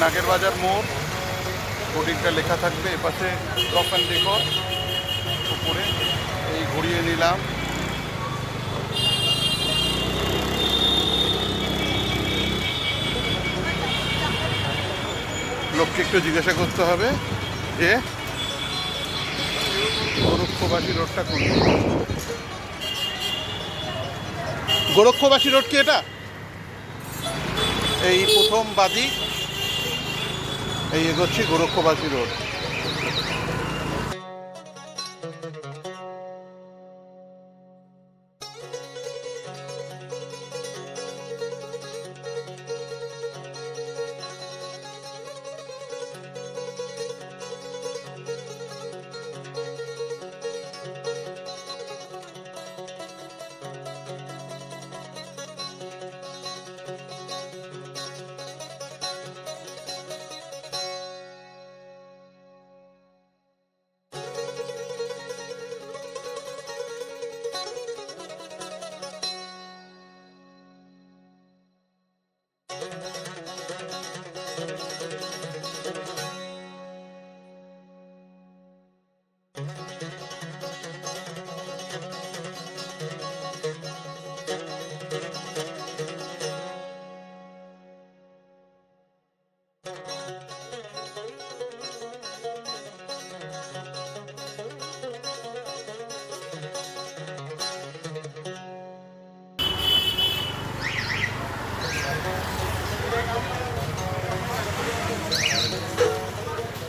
নাগের বাজার মোড়, হোর্ডিংটা লেখা থাকবে। এপাশে টপ অ্যান্ড ডেকর, উপরে এই ঘুরিয়ে নিলাম। লোককে একটু জিজ্ঞাসা করতে হবে যে গোরক্ষবাসী রোডটা কোন। গোরক্ষবাসী রোড কি এটা? এই প্রথম বাদিক, এই এগোচ্ছি গোরক্ষবাসী রোড।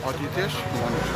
অজিতেশ মঞ্চ।